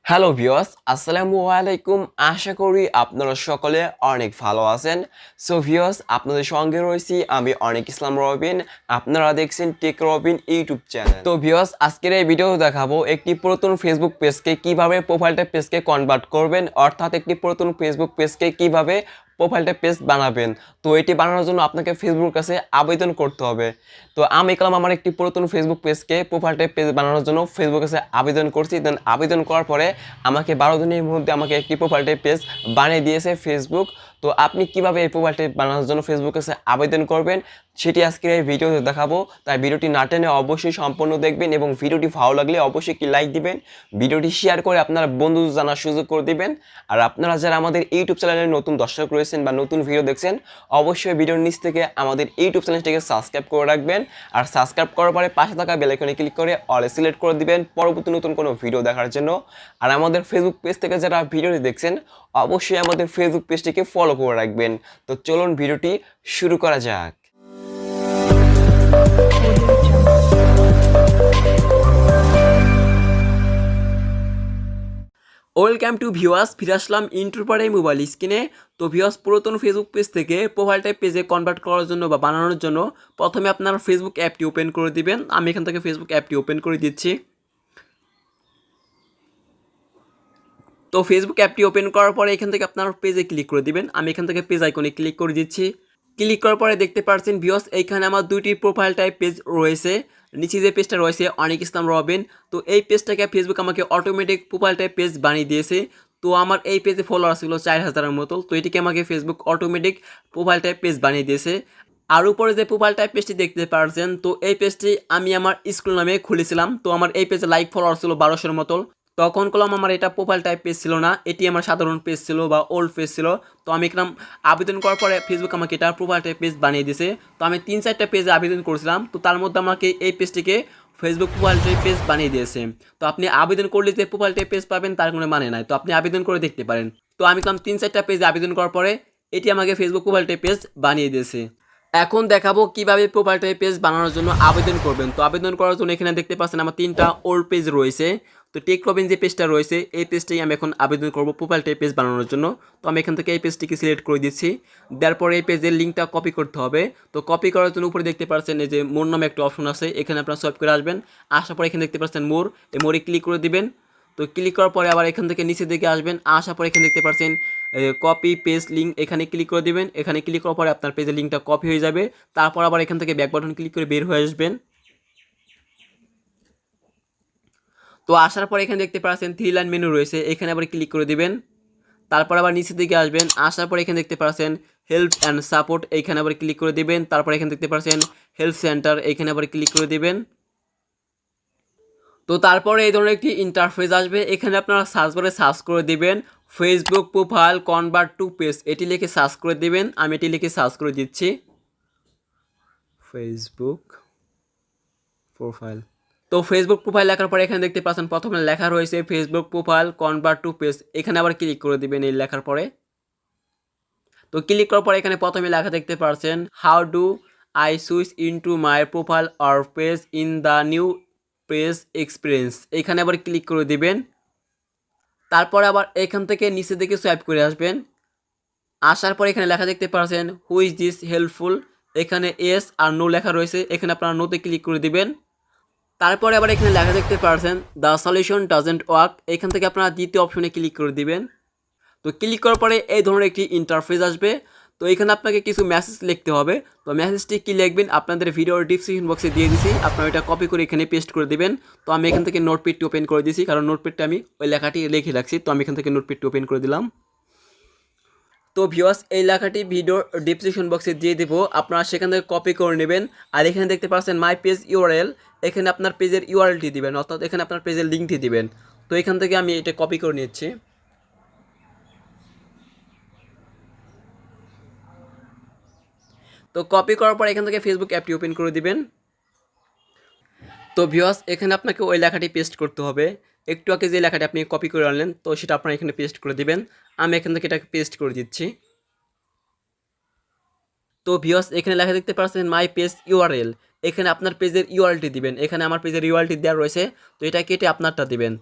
Hello viewers, আসসালামু আলাইকুম। আশা করি আপনারা সকলে অনেক ভালো আছেন। সো ভিউয়ার্স, আপনাদের সঙ্গে রয়েছি আমি অনেক ইসলাম রবিন। আপনারা দেখছেন টেক রবিন ইউটিউব চ্যানেল। তো ভিউয়ার্স, আজকের এই ভিডিও দেখাবো একটি পুরাতন ফেসবুক পেজকে কিভাবে প্রোফাইলটা পেজকে কনভার্ট করবেন, অর্থাৎ একটি পুরাতন ফেসবুক পেজকে কিভাবে প্রোফাইলটা পেজ বানাবেন। তো এটি বানানোর জন্য আপনাকে ফেসবুক কাছে আবেদন করতে হবে। তো আমি কালাম আমার একটি পুরাতন ফেসবুক পেজকে প্রোফাইলটা পেজ বানানোর জন্য ফেসবুক কাছে আবেদন করছি। দেন আবেদন করার পরে আমাকে 12 দিনের মধ্যে আমাকে একটি প্রোফাইলটা পেজ বানিয়ে দিয়েছে ফেসবুক। তো আপনি কিভাবে এই প্রোফাইলটা বানানোর জন্য ফেসবুক কাছে আবেদন করবেন সেটি আজকের এই ভিডিওতে দেখাবো। তাই ভিডিওটি না টেনে অবশ্যই সম্পূর্ণ দেখবেন এবং ভিডিওটি ভালো লাগলে অবশ্যই একটি লাইক দিবেন, ভিডিওটি শেয়ার করে আপনার বন্ধু জানার সুযোগ করে দিবেন। আর আপনারা যারা আমাদের ইউটিউব চ্যানেলের নতুন দর্শক রয়েছেন বা নতুন ভিডিও দেখছেন, অবশ্যই ভিডিওর নিচ থেকে আমাদের ইউটিউব চ্যানেলটিকে সাবস্ক্রাইব করে রাখবেন। আর সাবস্ক্রাইব করার পরে পাশে থাকা বেল আইকনে ক্লিক করে অলে সিলেক্ট করে দিবেন পরবর্তী নতুন কোনো ভিডিও দেখার জন্য। আর আমাদের ফেসবুক পেজ থেকে যারা ভিডিওটি দেখছেন, অবশ্যই আমাদের ফেসবুক পেজটিকে ফলো করে রাখবেন। তো চলুন ভিডিওটি শুরু করা যাক। ওয়েলকাম টু ভিউয়ার্স, ফিরে আসলাম ইন্ট্রোর পরে মোবাইল স্ক্রিনে। তো ভিউয়ার্স, পুরাতন ফেসবুক পেজ থেকে প্রোফাইল টাইপ পেজে কনভার্ট করার জন্য বা বানানোর জন্য প্রথমে আপনার ফেসবুক অ্যাপটি ওপেন করে দিবেন। আমি এখান থেকে ফেসবুক অ্যাপটি ওপেন করে দিচ্ছি। তো ফেসবুক অ্যাপটি ওপেন করার পরে এখান থেকে আপনার পেজে ক্লিক করে দিবেন। আমি এখান থেকে পেজ আইকনে ক্লিক করে দিচ্ছি। ক্লিক করার পরে দেখতে পাচ্ছেন ভিউয়ার্স, এইখানে আমার দুইটি প্রোফাইল টাইপ পেজ রয়েছে। নিচে যে পেজটা রয়েছে অনেক ইসলাম রবিন, তো এই পেজটাকে ফেসবুক আমাকে অটোমেটিক প্রোফাইল টাইপ পেজ বানিয়ে দিয়েছে। তো আমার এই পেজে ফলোয়ার ছিল 4000-এর মতো। তো এটিকে আমাকে Facebook automatic profile type page বানিয়ে দিয়েছে। আর উপরে যে প্রোফাইল টাইপ পেজটি দেখতে পাচ্ছেন, তো এই পেজটি আমি আমার স্কুল নামে খুলেছিলাম। তো আমার এই পেজে লাইক ফলোয়ার ছিল 1200-এর মতো। তখন করলাম আমার এটা প্রোফাইল টাইপ পেজ ছিল না, এটি আমার সাধারণ পেজ ছিল বা ওল্ড পেজ ছিল। তো আমি এখানে আবেদন করার পরে ফেসবুক আমাকে এটা প্রোফাইল টাইপ পেজ বানিয়ে দিয়েছে। তো আমি 3-4টা পেজে আবেদন করেছিলাম, তো তার মধ্যে আমাকে এই পেজটিকে ফেসবুক প্রোফাইল টাইপ পেজ বানিয়ে দিয়েছে। তো আপনি আবেদন করলে যে প্রোফাইল টাইপ পেজ পাবেন তার কোনো মানে নাই। তো আপনি আবেদন করে দেখতে পারেন। তো আমি করলাম 3-4টা পেজে আবেদন করার পরে এটি আমাকে ফেসবুক প্রোফাইল টাইপ পেজ বানিয়ে দিয়েছে। এখন দেখাবো কিভাবে প্রোফাইল টাইপ পেজ বানানোর জন্য আবেদন করবেন। তো আবেদন করার জন্য এখানে দেখতে পাচ্ছেন আমার 3টা ওল্ড পেজ রয়েছে। তো টেক রবিন যে পেজটা রয়েছে এই পেজটাই আমি এখন আবেদন করব প্রোফাইল টাইপ পেজ বানানোর জন্য। তো আমি এখান থেকে এই পেজটিকে সিলেক্ট করে দিচ্ছি। দেওয়ার পরে এই পেজের লিঙ্কটা কপি করতে হবে। তো কপি করার জন্য উপরে দেখতে পাচ্ছেন এই যে মোর নামে একটা অপশন আছে, এখানে আপনারা সোয়াইপ করে আসবেন। আসার পরে এখানে দেখতে পাচ্ছেন মোর, এই মোরে ক্লিক করে দিবেন। তো ক্লিক করার পরে আবার এখান থেকে নিচের দিকে আসবেন। আসার পরে এখানে দেখতে পাচ্ছেন কপি পেস্ট লিঙ্ক, এখানে ক্লিক করে দিবেন। এখানে ক্লিক করার পরে আপনার পেজের লিঙ্কটা কপি হয়ে যাবে। তারপর আবার এখান থেকে ব্যাক বাটন ক্লিক করে বের হয়ে আসবেন। তো আসার পরে এখানে দেখতে পাচ্ছেন 3 লাইন মেনু রয়েছে, এখানে আবার ক্লিক করে দিবেন। তারপর আবার নিচের দিকে আসবেন। আসার পরে এখানে দেখতে পাচ্ছেন হেল্প অ্যান্ড সাপোর্ট, এইখানে আবার ক্লিক করে দিবেন। তারপর এখানে দেখতে পাচ্ছেন হেল্প সেন্টার, এইখানে আবার ক্লিক করে দিবেন। তো তারপরে এই ধরনের একটি ইন্টারফেস আসবে। এখানে আপনারা সার্চ বারে সার্চ করে দিবেন Facebook profile convert to page, এটি লিখে সার্চ করে দিবেন। আমি এটি লিখে সার্চ করে দিচ্ছি, ফেসবুক প্রোফাইল। তো ফেসবুক প্রোফাইল লেখার পরে এখানে দেখতে পাচ্ছেন প্রথমে লেখা রয়েছে Facebook profile convert to page, এখানে আবার ক্লিক করে দিবেন এই লেখার পরে। তো ক্লিক করার পরে এখানে প্রথমে লেখা দেখতে পাচ্ছেন how do I switch into my profile or page in the new page experience, এখানে আবার ক্লিক করে দিবেন। তারপরে আবার এখান থেকে নিচের দিকে সোয়াইপ করে আসবেন। আসার পরে এখানে লেখা দেখতে পাচ্ছেন হু ইজ দিস হেল্পফুল, এখানে এস আর নো লেখা রয়েছে, এখানে আপনারা নোতে ক্লিক করে দিবেন। তারপরে আবার এখানে লেখা দেখতে পাচ্ছেন দ্য সলিউশন ডাজেন্ট ওয়ার্ক, এখান থেকে আপনারা দ্বিতীয় অপশনে ক্লিক করে দিবেন। তো ক্লিক করার পরে এই ধরনের একটি ইন্টারফেস আসবে। তো এখানে আপনাকে কিছু মেসেজ লিখতে হবে। তো মেসেজটি কী লিখবেন আপনাদের ভিডিওর ডিসক্রিপশন বক্সে দিয়ে দিছি, আপনারা এটা কপি করে এখানে পেস্ট করে দিবেন। তো আমি এখান থেকে নোটপ্যাডটি ওপেন করে দিয়েছি, কারণ নোটপ্যাডটা আমি ওই লেখাটি লিখে রাখছি। তো আমি এখান থেকে নোটপ্যাডটি ওপেন করে দিলাম। তো ভিউয়ার্স, এই লেখাটি ভিডিওর ডিসক্রিপশন বক্সে দিয়ে দেবো, আপনারা সেখান থেকে কপি করে নেবেন। আর এখানে দেখতে পাচ্ছেন মাই পেজ ইউআরএল, এখানে আপনার পেজের ইউআরএলটি দিবেন, অর্থাৎ এখানে আপনার পেজের লিঙ্কটি দিবেন। তো এখান থেকে আমি এটা কপি করে নিচ্ছি। তো কপি করার পর এখান থেকে ফেসবুক অ্যাপটি ওপেন করে দিবেন। তো ভিউয়ার্স, এখানে আপনাকে ওই লেখাটি পেস্ট করতে হবে। একটু আগে যে লেখাটি আপনি কপি করে আনলেন, তো সেটা আপনারা এখানে পেস্ট করে দিবেন। আমি এখান থেকে এটাকে পেস্ট করে দিচ্ছি। তো ভিউয়ার্স, এখানে লেখা দেখতে পাচ্ছেন মাই পেজ ইউআরএল, এখানে আপনার পেজের ইউআরএলটি দিবেন। এখানে আমার পেজের ইউআরএলটি দেওয়া রয়েছে, তো এটা কেটে আপনারটা দিবেন।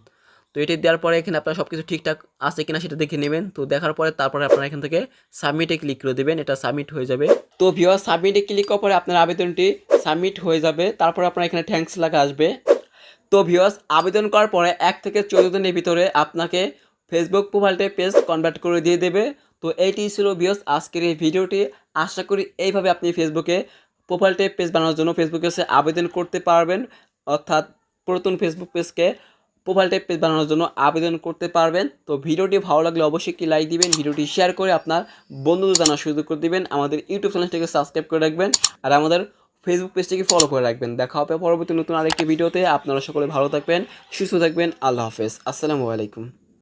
তো এটি দেওয়ার পরে এখানে আপনার সব কিছু ঠিকঠাক আছে কিনা সেটা দেখে নেবেন। তো দেখার পরে তারপরে আপনারা এখান থেকে সাবমিটে ক্লিক করে দেবেন, এটা সাবমিট হয়ে যাবে। তো ভিউয়ার্স, সাবমিটে ক্লিক করার পরে আপনার আবেদনটি সাবমিট হয়ে যাবে। তারপরে আপনার এখানে থ্যাঙ্কস লেখা আসবে। তো ভিউয়ার্স, আবেদন করার পরে 1 থেকে 14 দিনের ভিতরে আপনাকে ফেসবুক প্রোফাইলটা পেজ কনভার্ট করে দিয়ে দেবে। তো এইটি ছিল ভিউয়ার্স আজকের এই ভিডিওটি। আশা করি এইভাবে আপনি ফেসবুকে প্রোফাইলটা পেজ বানানোর জন্য ফেসবুকে এসে আবেদন করতে পারবেন, অর্থাৎ পুরাতন ফেসবুক পেজকে প্রোফাইলটা পেজ বানানোর জন্য আবেদন করতে পারবেন। তো ভিডিওটি ভালো লাগলে অবশ্যই একটি লাইক দিবেন, ভিডিওটি শেয়ার করে আপনার বন্ধুদের জানার সুযোগ করে দিবেন, আমাদের ইউটিউব চ্যানেলটিকে সাবস্ক্রাইব করে রাখবেন আর আমাদের ফেসবুক পেজটিকে ফলো করে রাখবেন। দেখা হবে পরবর্তী নতুন আরেকটি ভিডিওতে। আপনারা সকলে ভালো থাকবেন, সুস্থ থাকবেন। আল্লাহ হাফেজ, আসসালামু আলাইকুম।